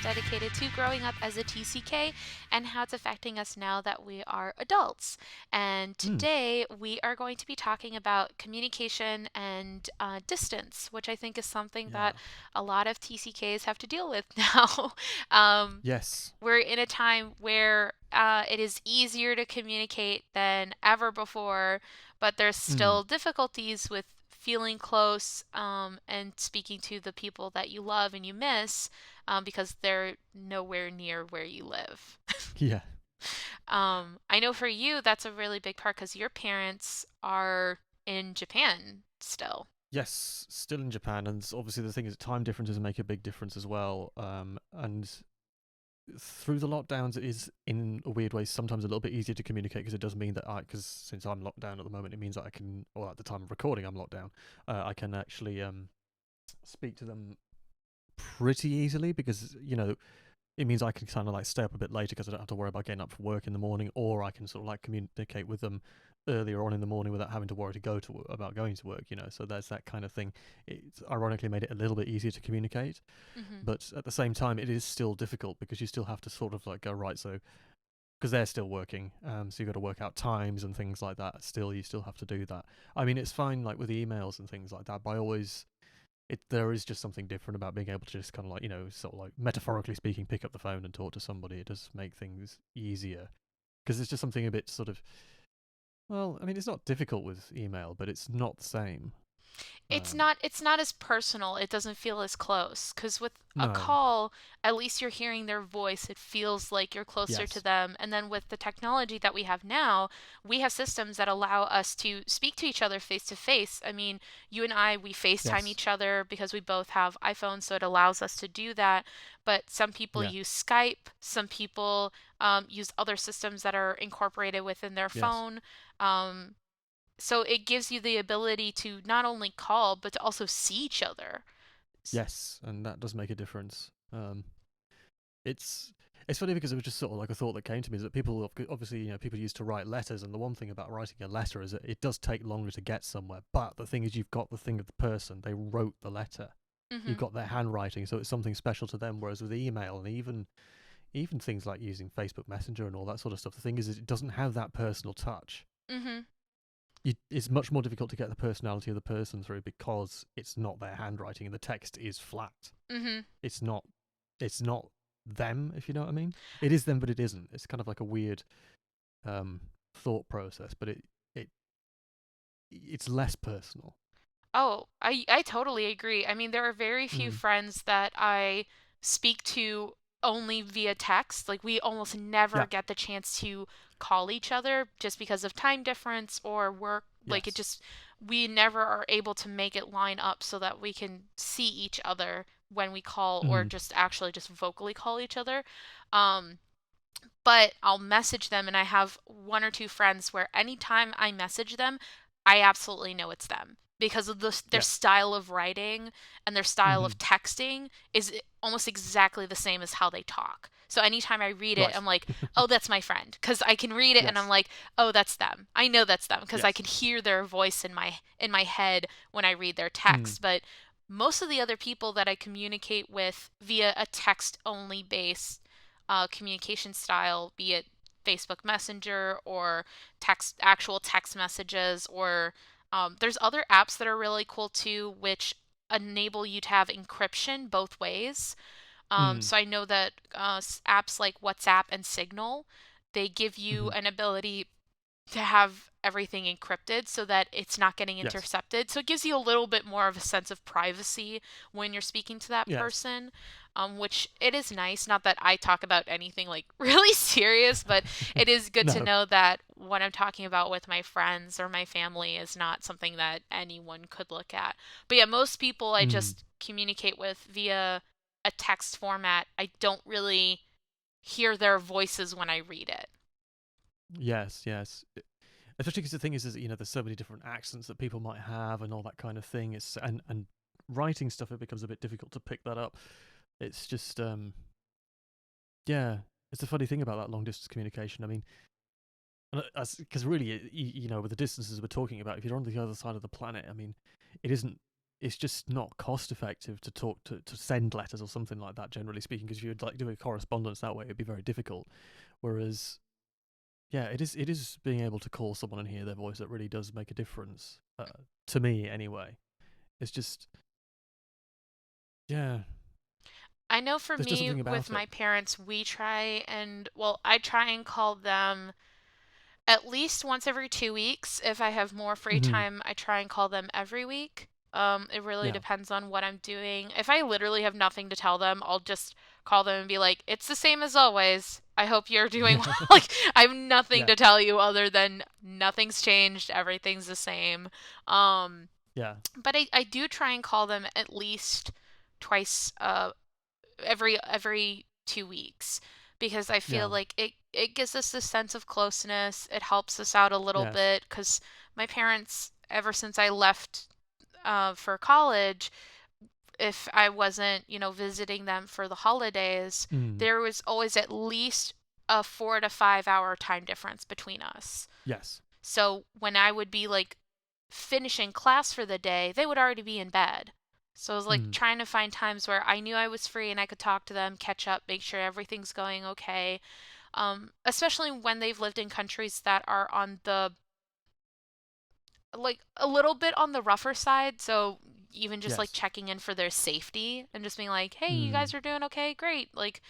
dedicated to growing up as a TCK and how it's affecting us now that we are adults. And Mm, today we are going to be talking about communication and distance, which I think is something that yeah. a lot of TCKs have to deal with now. um, Yes. we're in a time where it is easier to communicate than ever before, but there's Mm, still difficulties with feeling close and speaking to the people that you love and you miss because they're nowhere near where you live. yeah. I know for you, that's a really big part because your parents are in Japan still. Yes. Still in Japan, and obviously the thing is, time differences make a big difference as well. And through the lockdowns, it is in a weird way sometimes a little bit easier to communicate because it does mean that because since I'm locked down at the moment, it means that I can, or at the time of recording, I'm locked down. I can actually speak to them pretty easily because it means I can kind of like stay up a bit later because I don't have to worry about getting up for work in the morning, or I can sort of like communicate with them earlier on in the morning without having to worry to go to about going to work. So there's that kind of thing. It's ironically made it a little bit easier to communicate, Hmm. but at the same time, it is still difficult because you still have to sort of like go right. So because they're still working, so you've got to work out times and things like that. Still, you still have to do that. I mean, it's fine like with emails and things like that, but I always there is just something different about being able to just kind of like sort of like metaphorically speaking pick up the phone and talk to somebody. It does make things easier because it's just something a bit sort of, well, I mean, it's not difficult with email, but it's not the same. um It's not as personal. It doesn't feel as close because with a no. call, at least you're hearing their voice. It feels like you're closer to Yes. them. And then with the technology that we have now, we have systems that allow us to speak to each other face to face. I mean, you and I, we FaceTime Yes. each other because we both have iPhones, so it allows us to do that. But some people Yeah. use Skype, some people use other systems that are incorporated within their Yes. phone. Um, so it gives you the ability to not only call, but to also see each other. Yes, and that does make a difference. It's it's funny because it was just sort of like a thought that came to me is that people obviously people used to write letters, and the one thing about writing a letter is that it does take longer to get somewhere. But the thing is, you've got the thing of the person they wrote the letter. You've Hmm. got their handwriting, so it's something special to them. Whereas with email and even things like using Facebook Messenger and all that sort of stuff, the thing is it doesn't have that personal touch. Hmm. It's much more difficult to get the personality of the person through because it's not their handwriting and the text is flat. Hmm. It's not. It's not them, if you know what I mean. It is them, but it isn't. It's kind of like a weird um, thought process, but it it's less personal. Oh, I totally agree. I mean, there are very few Mm. friends that I speak to only via text. Like we almost never Yeah. get the chance to call each other just because of time difference or work. Like it Yes. just we never are able to make it line up so that we can see each other when we call or Mm. just actually just vocally call each other. Um, but I'll message them, and I have one or two friends where anytime I message them, I absolutely know it's them because of their Yeah. style of writing and their style Mm-hmm. of texting is almost exactly the same as how they talk. So anytime I read it, Right. I'm like, "Oh, that's my friend," because I can read it and I'm Yes. like, "Oh, that's them." I know that's them because I Yes. can hear their voice in my head when I read their Mm. text. But most of the other people that I communicate with via a text only base communication style, be it Facebook Messenger or actual text messages, or there's other apps that are really cool too, which enable you to have encryption both ways. Mm. So I know that apps like WhatsApp and Signal, they give you Mm-hmm. an ability to have everything encrypted so that it's not getting Yes. intercepted. So it gives you a little bit more of a sense of privacy when you're speaking to that Yes. person, which it is nice. Not that I talk about anything like really serious, but it is good to No. know that what I'm talking about with my friends or my family is not something that anyone could look at. But yeah, most people I Mm. just communicate with via a text format. I don't really hear their voices when I read it. Yes. Yes. Especially because the thing is there's so many different accents that people might have and all that kind of thing. It's and writing stuff, it becomes a bit difficult to pick that up. It's just yeah. It's the funny thing about that long distance communication. I mean, because really, with the distances we're talking about, if you're on the other side of the planet, I mean, it isn't. it's just not cost effective to talk to send letters or something like that. Generally speaking, because if you'd like do a correspondence that way, it'd be very difficult. Whereas, yeah, it is being able to call someone and hear their voice that really does make a difference. To me, anyway, it's just yeah. I know for There's just me something with about it. my parents, we try and, well, I try and call them at least once every 2 weeks. If I have more free Hmm. time, I try and call them every week. It really Yeah. depends on what I'm doing. If I literally have nothing to tell them, I'll just call them and be like, "It's the same as always. I hope you're doing well." Yeah. Like, I have nothing Yeah. to tell you other than nothing's changed, everything's the same. Um, Yeah. but I do try and call them at least twice every 2 weeks because I feel Yeah. like it gives us a sense of closeness. It helps us out a little Yes. bit because my parents, ever since I left for college, if I wasn't, visiting them for the holidays, Mm. there was always at least a 4 to 5 hour time difference between us. Yes. So when I would be like finishing class for the day, they would already be in bed. So I was like Mm. trying to find times where I knew I was free and I could talk to them, catch up, make sure everything's going okay. Especially when they've lived in countries that are on the, like, a little bit on the rougher side. So even just like Yes. checking in for their safety and just being like, hey, you Mm. guys are doing okay? Great. Like,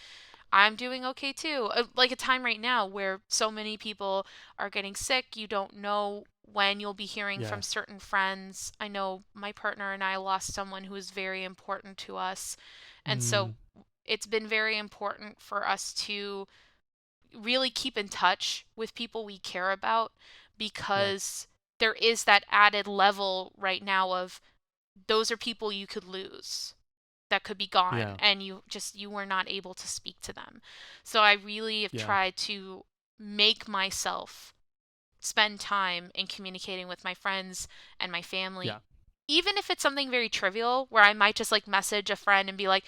I'm doing okay too. Like a time right now where so many people are getting sick. You don't know when you'll be hearing from Yes. certain friends. I know my partner and I lost someone who was very important to us. And so Mm. it's been very important for us to really keep in touch with people we care about Yes. because there is that added level right now of those are people you could lose, that could be gone, Yeah. and you were not able to speak to them. So I really have Yeah. tried to make myself spend time in communicating with my friends and my family, Yeah. even if it's something very trivial where I might just like message a friend and be like,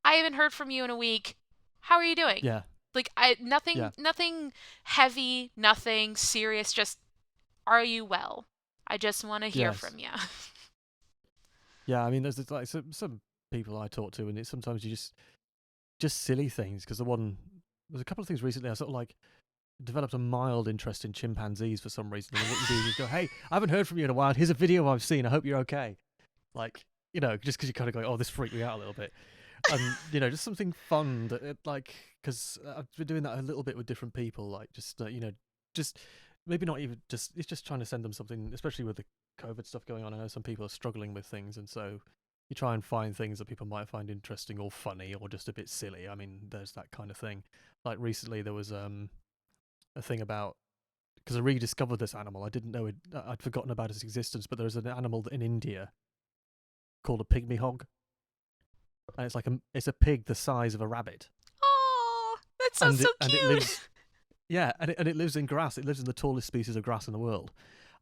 I haven't heard from you in a week, how are you doing? Yeah. Like, I Yeah. nothing heavy, nothing serious, just are you well? I just want to hear Yes. from you. Yeah. I mean, there's like some people I talk to, and it's sometimes you just silly things. Because there's a couple of things recently. I sort of like developed a mild interest in chimpanzees for some reason. And then what you do is you go, "Hey, I haven't heard from you in a while. Here's a video I've seen. I hope you're okay." Like, just because you kind of go, "Oh, this freaked me out a little bit," and just something fun that like because I've been doing that a little bit with different people. Like, just just maybe not even just it's just trying to send them something, especially with the COVID stuff going on. I know some people are struggling with things, and so you try and find things that people might find interesting or funny or just a bit silly. I mean, there's that kind of thing. Like recently, there was a thing about because I rediscovered this animal. I didn't know I'd forgotten about its existence, but there's an animal in India called a pygmy hog, and it's a pig the size of a rabbit, Oh, that sounds and so it cute. lives and it lives in grass. It lives in the tallest species of grass in the world.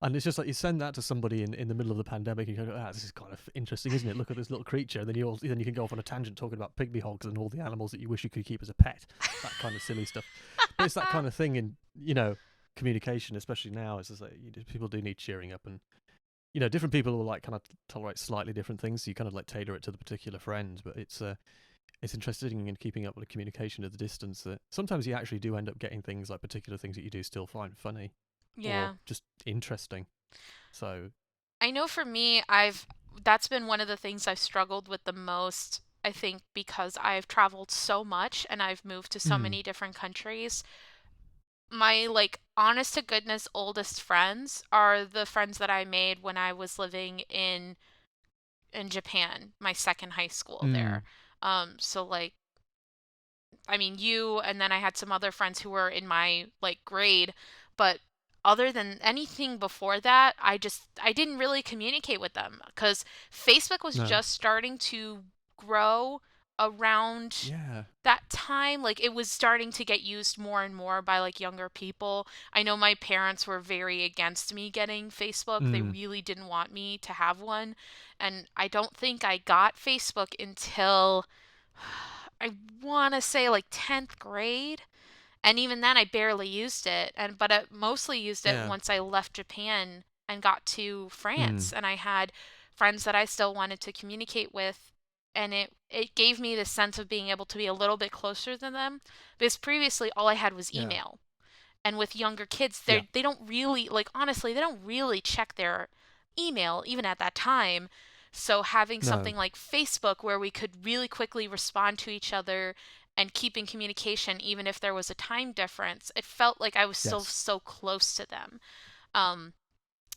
And it's just like you send that to somebody in the middle of the pandemic, and you go, this is kind of interesting, isn't it? Look at this little creature. And then you can go off on a tangent talking about pygmy hogs and all the animals that you wish you could keep as a pet. That kind of silly stuff. But it's that kind of thing in communication, especially now. It's just like people do need cheering up, and different people will like kind of tolerate slightly different things. So you kind of like tailor it to the particular friend. But it's interesting in keeping up with the communication at the distance that sometimes you actually do end up getting things like particular things that you do still find funny or Yeah. just interesting. So I know for me, I've that's been one of the things I've struggled with the most. I think because I've traveled so much and I've moved to so mm, many different countries. My like honest to goodness oldest friends are the friends that I made when I was living in Japan, my second high school there. mm, So like I mean you and then I had some other friends who were in my like grade, but other than anything before that, I didn't really communicate with them cuz Facebook was no, just starting to grow around yeah, that time. Like it was starting to get used more and more by like younger people. I know my parents were very against me getting Facebook. They mm, really didn't want me to have one. And I don't think I got Facebook until I want to say like 10th grade. And even then I barely used it. But I mostly used it yeah, once I left Japan and got to mm, France and I had friends that I still wanted to communicate with, and it gave me the sense of being able to be a little bit closer than them, because previously all I had was Yeah. email. And with younger kids, Yeah. they don't really, like, honestly, they don't really check their email even at that time. So having No. something like Facebook where we could really quickly respond to each other and keep in communication even if there was a time difference, it felt like I was still Yes. so close to them. um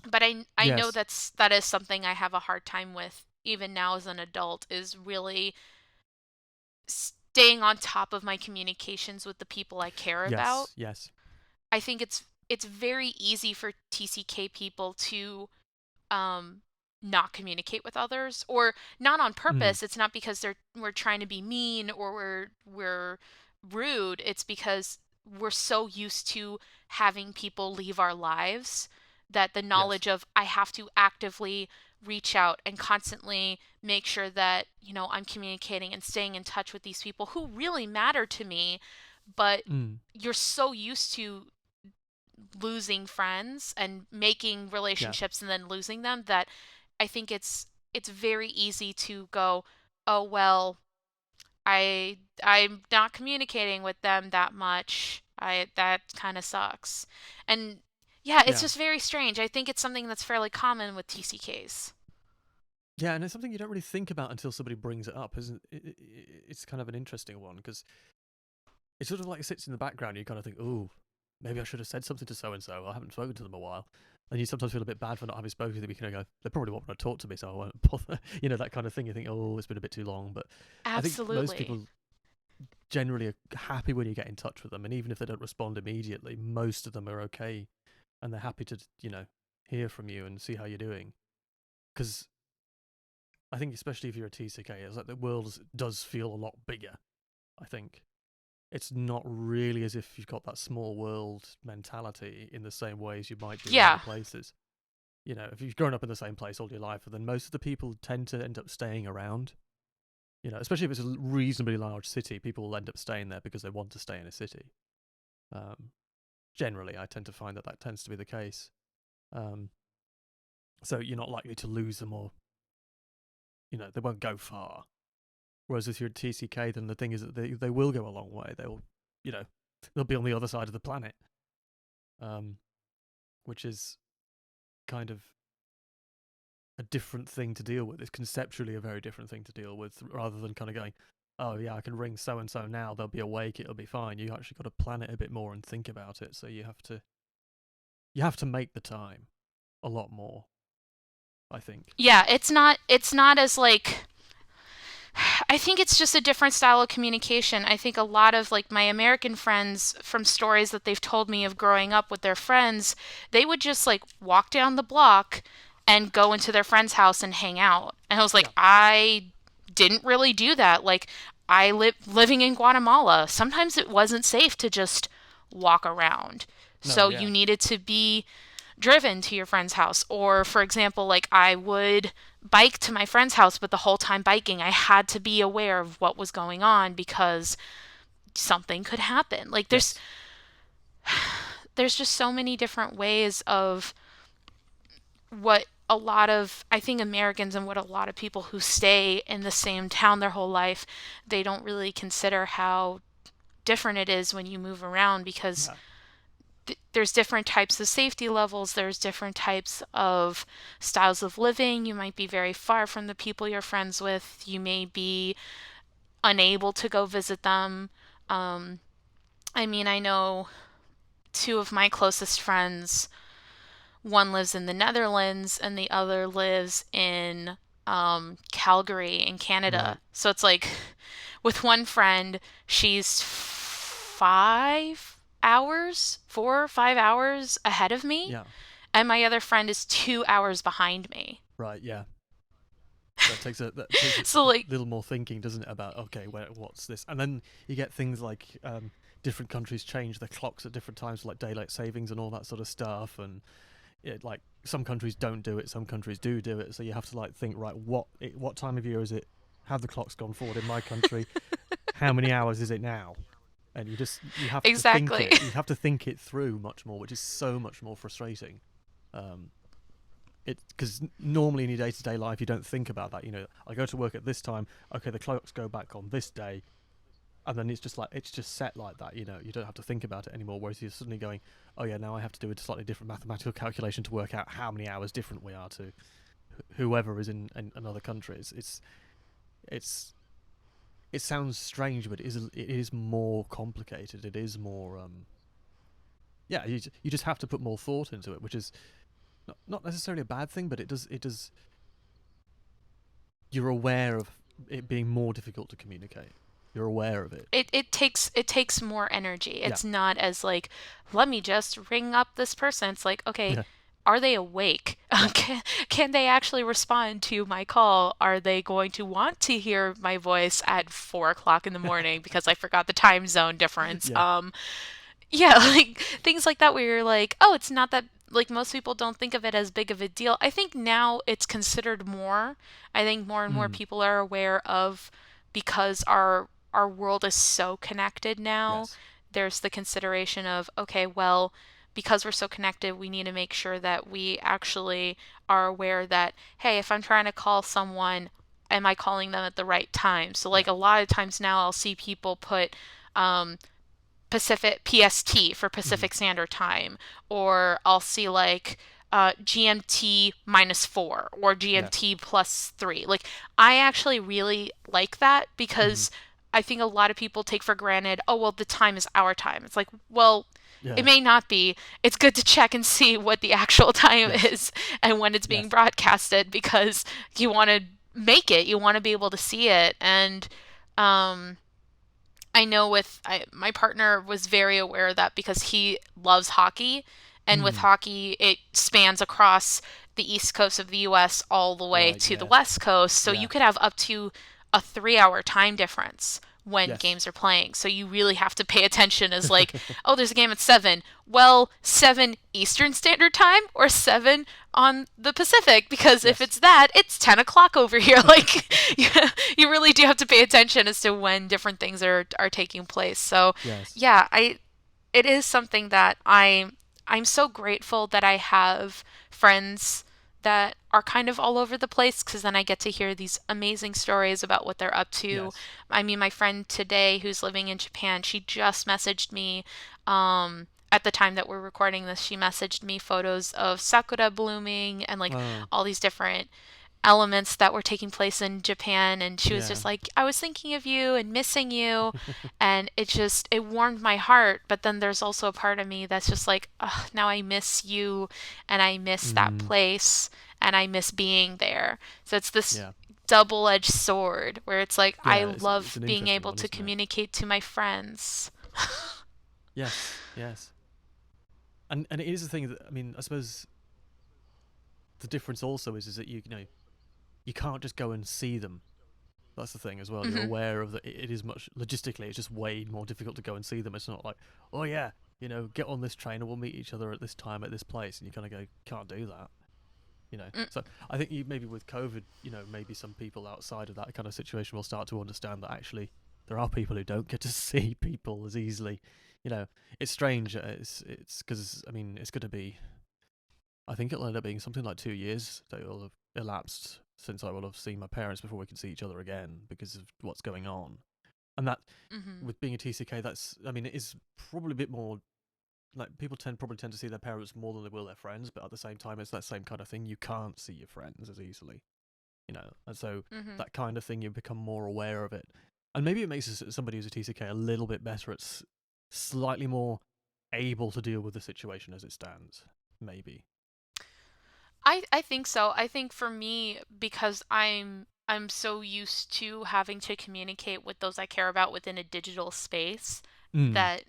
but I know Yes. that is something I have a hard time with even now as an adult, is really staying on top of my communications with the people I care about. Yes. Yes. I think it's very easy for TCK people to um not communicate with others, or not on Mm. purpose. It's not because we're trying to be mean or we're rude. It's because we're so used to having people leave our lives that the Yes. knowledge of I have to actively reach out and constantly make sure that, I'm communicating and staying in touch with these people who really matter to me, but Mm. you're so used to losing friends and making Yeah. relationships and then losing them that I think it's very easy to go, "Oh well, I'm not communicating with them that much. I That kind of sucks." And yeah, it's Yeah. just very strange. I think it's something that's fairly common with TCKs. Yeah, and it's something you don't really think about until somebody brings it up, isn't it? It's kind of an interesting one because it sort of like sits in the background. You kind of think, "Oh, maybe I should have said something to so and so. I haven't spoken to them a while." And you sometimes feel a bit bad for not having spoken to them. You kind of go, "They probably won't want to talk to me, so I won't bother." That kind of thing. You think, "Oh, it's been a bit too long." But I think most Absolutely. people generally are happy when you get in touch with them, and even if they don't respond immediately, most of them are okay, and they're happy to hear from you and see how you're doing. Because I think especially if you're a TCK, it's like the world does feel a lot bigger. I think it's not really as if you've got that small world mentality in the same way as you might do in other Yeah. places. If you've grown up in the same place all your life, then most of the people tend to end up staying around. Especially if it's a reasonably large city, people will end up staying there because they want to stay in a city. Um, Generally, I tend to find that tends to be the case. Um, so you're not likely to lose them, or they won't go far. Whereas if you're a TCK, then the thing is that they will go a long way. You know, they'll be on the other side of the planet, um, which is kind of a different thing to deal with. It's conceptually a very different thing to deal with, rather than kind of going, "Oh yeah, I can ring so and so now. They'll be awake. It'll be fine." You actually got to plan it a bit more and think about it. So you have to make the time a lot more, I think. Yeah, it's not as like, I think it's just a different style of communication. I think a lot of like my American friends, from stories that they've told me of growing up with their friends, they would just like walk down the block and go into their friend's house and hang out. And I was like, Yeah. I didn't really do that. Like, living in Guatemala, sometimes it wasn't safe to just walk around. No. So you Yeah. needed to be driven to your friend's house. Or, for example, like I would bike to my friend's house, but the whole time biking, I had to be aware of what was going on because something could happen. Like Yes. there's just so many different ways of what a lot of, I think, Americans, and what a lot of people who stay in the same town their whole life, they don't really consider how different it is when you move around, because Yeah. there's different types of safety levels, there's different types of styles of living. You might be very far from the people you're friends with, you may be unable to go visit them. um, I mean, I know two of my closest friends, one lives in the Netherlands and the other lives in Calgary in Canada. Right. So it's like, with one friend, she's 4 or 5 hours ahead of me, Yeah. and my other friend is 2 hours behind me. Right. Yeah. That takes a So like, little more thinking, doesn't it? About, okay, what's this? And then you get things like different countries change their clocks at different times, like daylight savings and all that sort of stuff. And like some countries don't do it, some countries do it. So you have to like think, right, what time of year is it? Have the clocks gone forward in my country? How many hours is it now? And you have to think exactly. it. You have to think it through much more, which is so much more frustrating. Um, it because normally in your day-to-day life you don't think about that. I go to work at this time. Okay, the clocks go back on this day, and then it's just set like that. You don't have to think about it anymore. Whereas you're suddenly going, oh yeah, now I have to do a slightly different mathematical calculation to work out how many hours different we are to whoever is in another country. It's it sounds strange, but it is more complicated. It is more yeah. You just have to put more thought into it, which is not necessarily a bad thing, but it does. You're aware of it being more difficult to communicate. You're aware of it. It takes more energy. Yeah, It's not as like, let me just ring up this person. It's like, okay, yeah, are they awake? yeah, Can they actually respond to my call? Are they going to want to hear my voice at 4 o'clock in the morning because I forgot the time zone difference? yeah. Yeah, like things like that where you're like, oh, it's not that, like most people don't think of it as big of a deal. I think now it's considered more. I think more and more Mm, people are aware of, because our world is so connected now. yes. There's the consideration of, okay, well, because we're so connected, we need to make sure that we actually are aware that, hey, if I'm trying to call someone, am I calling them at the right time? So Yeah. like a lot of times now I'll see people put um Pacific PST for Mm, Pacific Standard Time, or I'll see like GMT -4 or yes. GMT +3. Like I actually really like that Mm, because I think a lot of people take for granted, oh well, the time is our time. It's like, well, it yeah. may not be. It's good to check and see what the actual time Yes. is and when it's being Yes. broadcasted, because you want to make it, you want to be able to see it. And um I know my partner was very aware of that because he loves hockey, and with Mm, hockey it spans across the east coast of the US all the way right. to the Yes. west coast, so you Yeah. could have up to a 3-hour time difference when Yes. games are playing. So you really have to pay attention as like, oh, there's a game at 7. Well, 7 Eastern Standard Time or 7 on the Pacific, because if Yes. it's that, it's 10 o'clock over here. Like, you really do have to pay attention as to when different things are taking place. So, Yes. yeah, it is something that I'm so grateful that I have friends that are kind of all over the place, because then I get to hear these amazing stories about what they're up to. Yes. I mean, my friend today who's living in Japan, she just messaged me at the time that we're recording this, she messaged me photos of sakura blooming and like Oh. all these different elements that were taking place in Japan, and she was Yeah. just like, I was thinking of you and missing you, and it warmed my heart. But then there's also a part of me that's just like, oh, now I miss you, and I miss that Mm, place, and I miss being there. So it's this yeah. double-edged sword where it's like I Yeah. It's love an being interesting able one, to isn't it? communicate to my friends. Yes. Yes. And it is the thing that I mean. I suppose the difference also is that you can't just go and see them. That's the thing as well. You're Hmm. aware of that. It is much logistically. It's just way more difficult to go and see them. It's not like, oh yeah, get on this train and we'll meet each other at this time at this place, and you kind of go, can't do that. So I think maybe with COVID, maybe some people outside of that kind of situation will start to understand that actually there are people who don't get to see people as easily. It's strange. It's because I mean it's going to be. I think it'll end up being something like 2 years that will have elapsed since I will have seen my parents before we can see each other again because of what's going on. And that, Hmm. with being a TCK, I mean, it is probably a bit more like people probably tend to see their parents more than they will their friends, but at the same time, it's that same kind of thing. You can't see your friends as easily, and so Hmm. that kind of thing, you become more aware of it. And maybe it makes somebody who's a TCK a little bit better at slightly more able to deal with the situation as it stands, maybe. I think so. I think for me, because I'm so used to having to communicate with those I care about within a digital space, Mm. that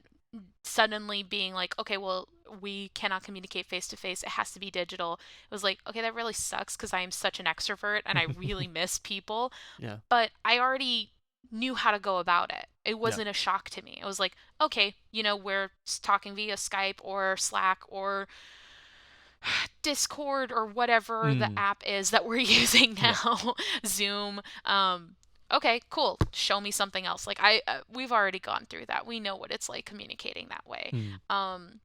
suddenly being like, okay, well, we cannot communicate face to face. It has to be digital. It was like, okay, that really sucks because I am such an extrovert and I really miss people. Yeah. But I already knew how to go about it. It Yeah. wasn't a shock to me. It was like, okay, we're talking via Skype or Slack or Discord or whatever the Mm. app is that we're using Yeah. now, Zoom. Okay, cool. Show me something else. Like we've already gone through that. We know what it's like communicating that way. Mm. Um,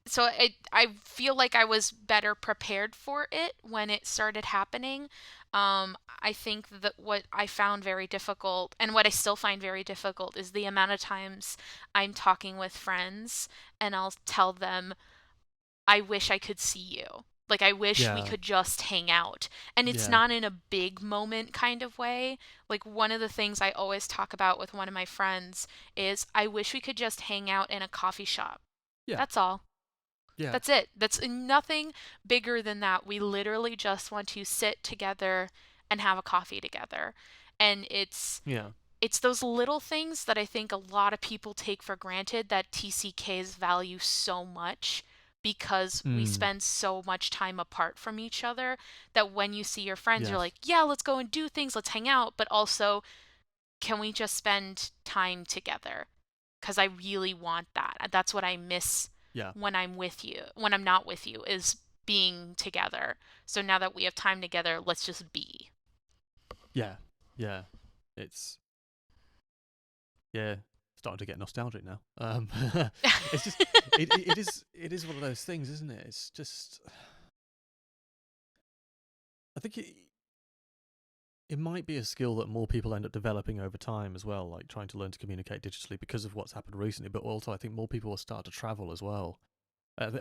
so I feel like I was better prepared for it when it started happening. I think that what I found very difficult, and what I still find very difficult, is the amount of times I'm talking with friends and I'll tell them, I wish I could see you. Like, I wish we Yeah, could just hang out. And it's yeah, not in a big moment kind of way. Like, one of the things I always talk about with one of my friends is, I wish we could just hang out in a coffee shop. yeah, That's all. yeah, That's it. That's nothing bigger than that. We literally just want to sit together and have a coffee together. And yeah. it's those little things that I think a lot of people take for granted that TCKs value so much, because we Mm, spend so much time apart from each other, that when you see your friends, you're yes, like, yeah, let's go and do things, let's hang out, but also, can we just spend time together? Because I really want that. That's what I miss yeah, when I'm with you, when I'm not with you, is being together. So now that we have time together, let's just be. yeah, yeah. It's yeah, starting to get nostalgic now. It's just it is one of those things, isn't it? It's just I think it might be a skill that more people end up developing over time as well, like trying to learn to communicate digitally because of what's happened recently. But also, I think more people will start to travel as well.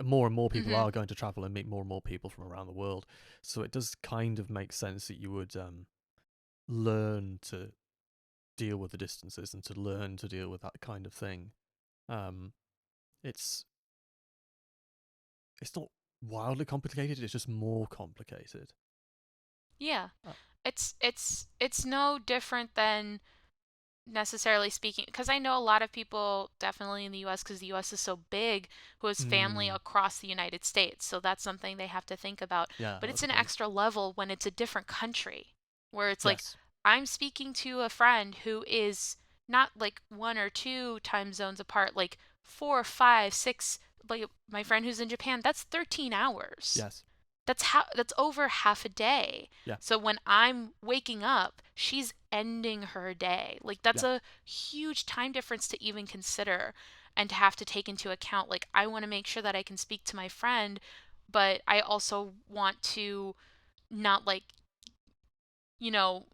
More and more people Hmm. are going to travel and meet more and more people from around the world. So it does kind of make sense that you would learn to deal with the distances and to learn to deal with that kind of thing. Um, it's it's not wildly complicated. It's just more complicated. Yeah. Uh, It's no different than, necessarily speaking, because I know a lot of people, definitely in the US, because the US is so big, who has family mm, across the United States. So that's something they have to think about. yeah, But it's that's a an point. extra level when it's a different country, where it's like, Yes. I'm speaking to a friend who is not like one or two time zones apart, like four, five, six. Like my friend who's in Japan, that's 13 hours. Yes. That's over half a day. Yeah. So when I'm waking up, she's ending her day. Like, that's Yeah. a huge time difference to even consider and to have to take into account. Like, I want to make sure that I can speak to my friend, but I also want to not, like, you know,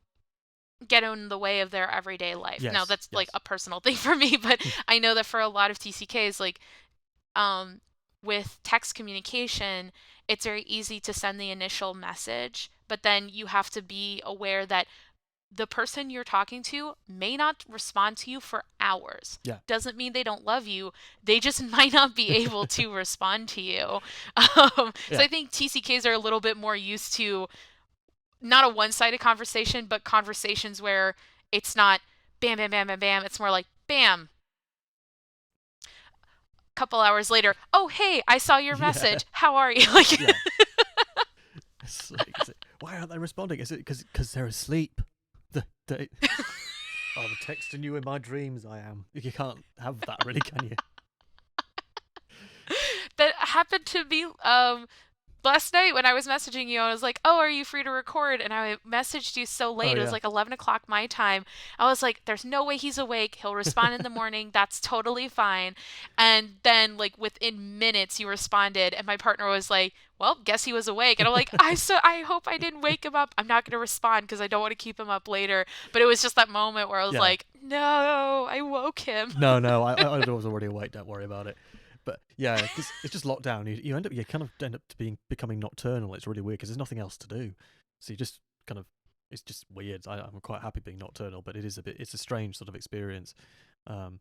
get in the way of their everyday life. Now, Yes. that's like Yes. a personal thing for me, but I know that for a lot of TCKs, like, um, with text communication, it's very easy to send the initial message, but then you have to be aware that the person you're talking to may not respond to you for hours. Yeah. Doesn't mean they don't love you. They just might not be able to respond to you. So Yeah. I think TCKs are a little bit more used to not a one sided conversation, but conversations where it's not bam, bam, bam, bam, bam. It's more like bam, couple hours later, oh hey, I saw your Yeah. message. How are you? Like, Yeah. It's like, why aren't they responding? Is it because they're asleep? They, I'm texting you in my dreams. I am. You can't have that, really, can you? that happened to me last night when I was messaging you. I was like, oh, are you free to record? And I messaged you so Oh late. It was yeah. like 11 o'clock my time. I was like, there's no way he's awake. He'll respond in the morning. That's totally fine. And then, like, within minutes, you responded. And my partner was like, well, guess he was awake. And I'm like, I hope I didn't wake him up. I'm not going to respond because I don't want to keep him up later. But it was just that moment where I was Yeah. like, no, I woke him. No, no. I was already awake. Don't worry about it. But yeah, because it's just lockdown. You kind of end up becoming nocturnal. It's really weird because there's nothing else to do. So you just kind of it's just weird. I'm quite happy being nocturnal, but it's a strange sort of experience. Um,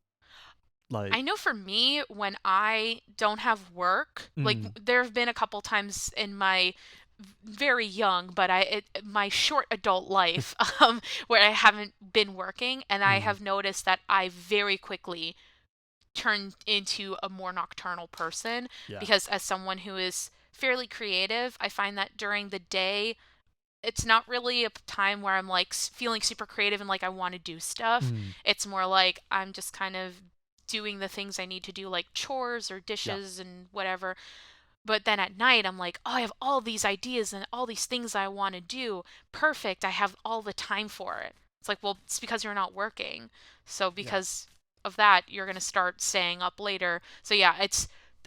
I like know for me, when I don't have work, like mm, there have been a couple times in my very young, but my short adult life, where I haven't been working, and I mm, have noticed that I very quickly turned into a more nocturnal person, yeah, because as someone who is fairly creative, I find that during the day, it's not really a time where I'm like feeling super creative and like I want to do stuff. mm, It's more like I'm just kind of doing the things I need to do, like chores or yeah, dishes and whatever. But then at night, I'm like, oh, I have all these ideas and all these things I want to do. Perfect. I have all the time for it. It's like, well, it's because you're not working. So yeah, because of that, you're going to start staying up later. So yeah,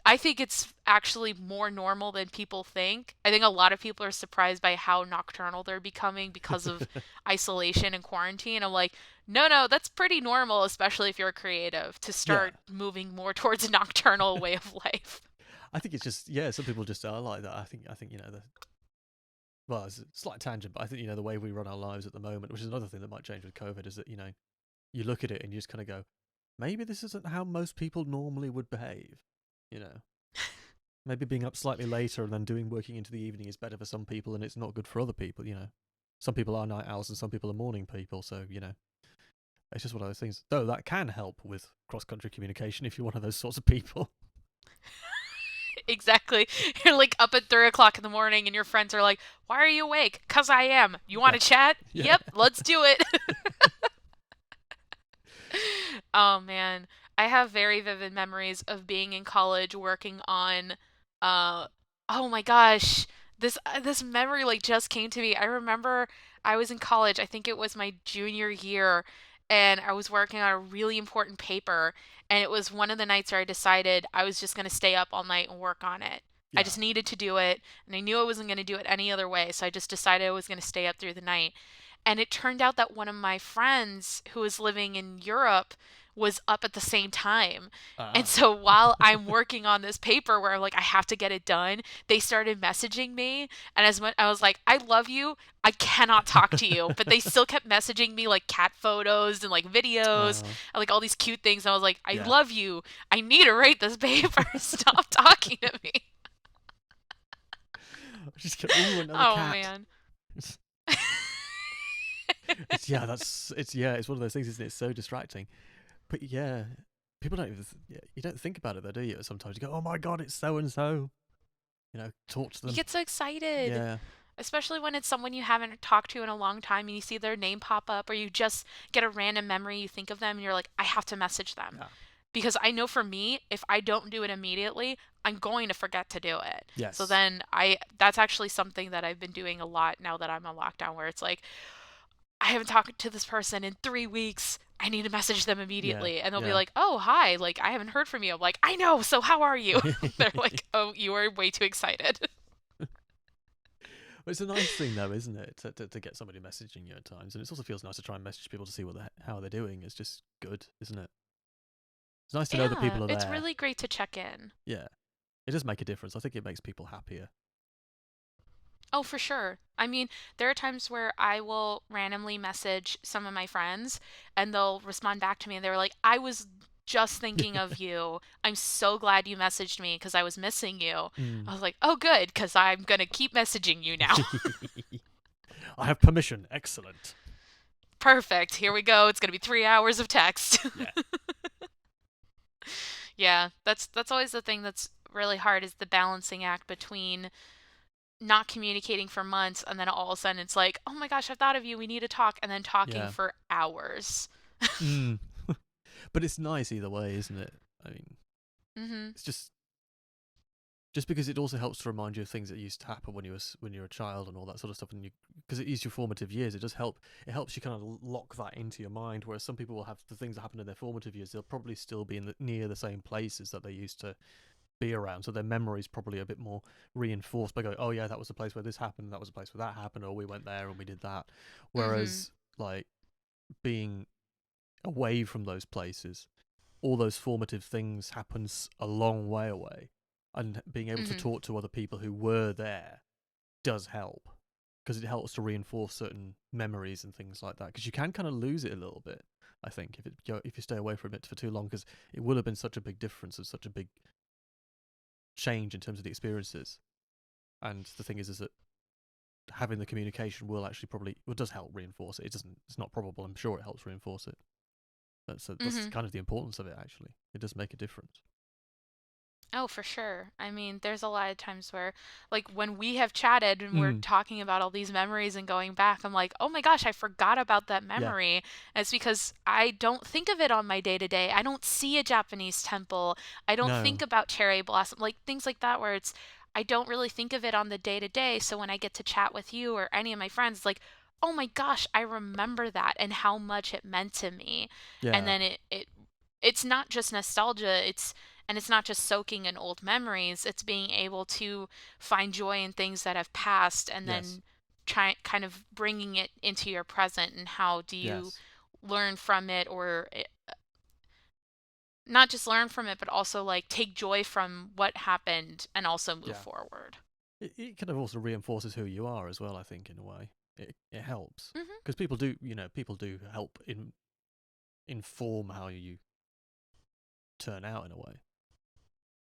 I think it's actually more normal than people think. I think a lot of people are surprised by how nocturnal they're becoming because of isolation and quarantine. I'm like, no, no, that's pretty normal, especially if you're creative, to Yeah. start moving more towards a nocturnal way of life. I think it's just yeah. Some people just are like that. I think the well, it's a slight tangent, but I think the way we run our lives at the moment, which is another thing that might change with COVID, is that you look at it and you just kind of go, maybe this isn't how most people normally would behave. You know, maybe being up slightly later and then doing working into the evening is better for some people, and it's not good for other people. Some people are night owls and some people are morning people, so it's just one of those things. Though that can help with cross country communication if you're one of those sorts of people. Exactly. You're like up at 3 o'clock in the morning and your friends are like, "Why are you awake?" "'Cause I am. You want Yeah, to chat?" yeah, "Yep, let's do it." Oh man, I have very vivid memories of being in college working on uh oh my gosh, this memory like just came to me. I remember I was in college, I think it was my junior year, and I was working on a really important paper, and it was one of the nights where I decided I was just going to stay up all night and work on it. I yeah. just needed to do it, and I knew I wasn't going to do it any other way, so I just decided I was going to stay up through the night. And it turned out that one of my friends who was living in Europe was up at the same time. And Ah. so while I'm working on this paper where I'm like, I have to get it done, they started messaging me. And as much I was like, I love you. I cannot talk to you. But they still kept messaging me like cat photos and like videos uh, and like all these cute things. And I was like, I yeah. love you. I need to write this paper. Stop talking to me. Just go, ooh, another Oh cat. man. It's one of those things, isn't it? It's so distracting. But yeah, people don't even yeah, you don't think about it though, do you? Sometimes you go, oh my god, it's so and so. Talk to You them. get so excited. Yeah, Especially when it's someone you haven't talked to in a long time and you see their name pop up, or you just get a random memory, you think of them, and you're like, I have to message them. yeah, Because I know for me, if I don't do it immediately, I'm going to forget to do it. So yes, then that's actually something that I've been doing a lot now that I'm on lockdown, where it's like, I haven't talked to this person in 3 weeks. I need to message them yeah, immediately. And they'll be yeah. like, oh, hi. Like, I haven't heard from you. I'm like, I know. So how are you? They're like, oh, you are way too excited. Well, it's a nice thing though, isn't it, to get somebody messaging you at times, and it also feels nice to try and message people to see how they're doing. It's just good, isn't it? It's nice to know that Yeah, people are it's there. really great to check in. Yeah, it does make a difference. I think it makes people happier. Oh, for sure. I mean, there are times where I will randomly message some of my friends and they'll respond back to me and they're like, I was just thinking of you. I'm so glad you messaged me because I was missing you. Mm. I was like, oh, good, because I'm going to keep messaging you now. I have permission. Excellent. Perfect. Here we go. It's going to be 3 hours of text. Yeah, Yeah, that's always the thing that's really hard is the balancing act between not communicating for months and then all of a sudden it's like, oh my gosh, I've thought of you. We need to talk. And then talking yeah. for hours. Mm. But it's nice either way, isn't it? I mean, Hmm. it's just because it also helps to remind you of things that used to happen when you were a child and all that sort of stuff, and you because it is your formative years, it does help. It helps you kind of lock that into your mind. Whereas some people will have the things that happened in their formative years, they'll probably still be near the same places that they used to be around, so their memory is probably a bit more reinforced by going, oh yeah, that was the place where this happened, that was the place where that happened, or we went there and we did that. Hmm. Whereas like being away from those places, all those formative things happens a long way away, and being able to Hmm. talk to other people who were there does help because it helps to reinforce certain memories and things like that, because you can kind of lose it a little bit, I think, if you stay away from it for too long, because it will have been such a big difference and such a big change in terms of the experiences. And the thing is that having the communication will actually probably does help reinforce it. It's not probable, I'm sure it helps reinforce it. That's Hmm. kind of the importance of it. Actually, it does make a difference. Oh, for sure. I mean, there's a lot of times where, like, when we have chatted and we're Mm, talking about all these memories and going back, I'm like, oh my gosh, I forgot about that yeah, memory. And it's because I don't think of it on my day to day. I don't see a Japanese temple. I don't think no, about cherry blossom, like things like that, where I don't really think of it on the day to day. So when I get to chat with you or any of my friends, it's like, oh my gosh, I remember that and how much it meant to me. And yeah, then it's not just nostalgia, it's And it's not just soaking in old memories, it's being able to find joy in things that have passed and Yes. then try kind of bringing it into your present, and how do you Yes. learn from it, or not just learn from it but also like take joy from what happened and also move Yeah. forward. It kind of also reinforces who you are as well. I think in a way, it helps Hmm. because people do, people do help inform how you turn out in a way.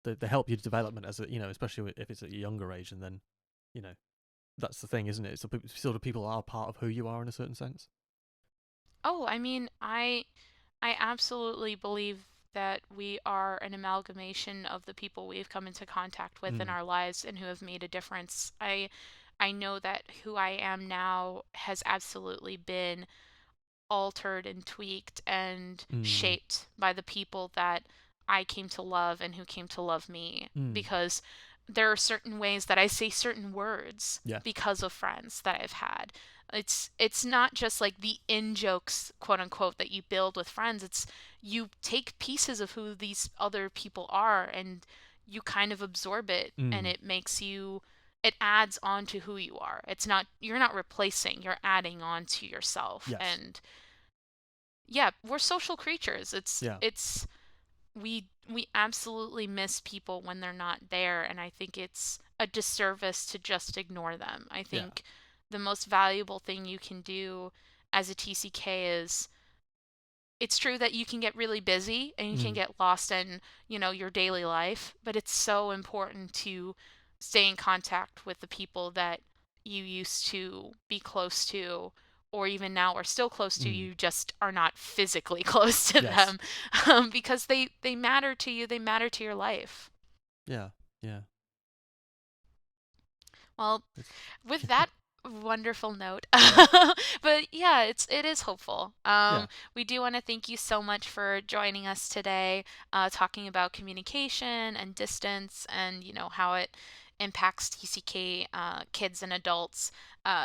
They help your development as a, especially if it's at a younger age, and then, you know, that's the thing, isn't it? So sort of people are part of who you are in a certain sense. Oh, I mean, I absolutely believe that we are an amalgamation of the people we've come into contact with in Mm. our lives and who have made a difference. I know that who I am now has absolutely been altered and tweaked and Mm. shaped by the people that I came to love and who came to love me, Mm. because there are certain ways that I say certain words Yeah. because of friends that I've had. It's not just like the in jokes, quote unquote, that you build with friends. It's you take pieces of who these other people are and you kind of absorb it, and Mm. it makes you, it adds on to who you are. It's not, you're not replacing, you're adding on to yourself. Yes. And yeah, we're social creatures. Yeah. It's we absolutely miss people when they're not there, and I think it's a disservice to just ignore them. I Yeah. think the most valuable thing you can do as a TCK is, it's true that you can get really busy and you can Mm. get lost in, your daily life, but it's so important to stay in contact with the people that you used to be close to, or even now are still close to. Mm. You just are not physically close to Yes. them, because they matter to you, they matter to your life. Yeah. Yeah. Well, It's with that wonderful note, yeah. but yeah, it is hopeful. Yeah. We do want to thank you so much for joining us today, talking about communication and distance, and how it impacts TCK kids and adults.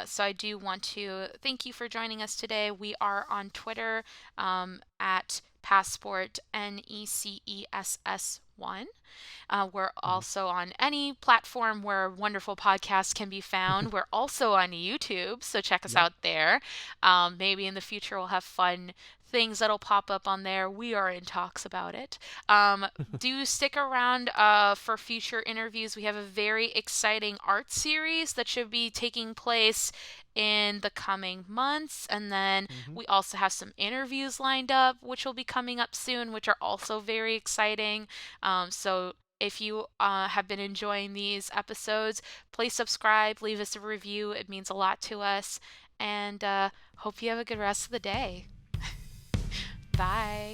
So I do want to thank you for joining us today. We are on Twitter, at Passport NECESS1. We're Mm-hmm. also on any platform where wonderful podcasts can be found. We're also on YouTube, so check us Yep. out there. Maybe in the future we'll have fun things that'll pop up on there. We are in talks about it. Do stick around for future interviews. We have a very exciting art series that should be taking place in the coming months. And then Mm-hmm. we also have some interviews lined up, which will be coming up soon, which are also very exciting. So if you have been enjoying these episodes, please subscribe, leave us a review. It means a lot to us. And hope you have a good rest of the day. Bye.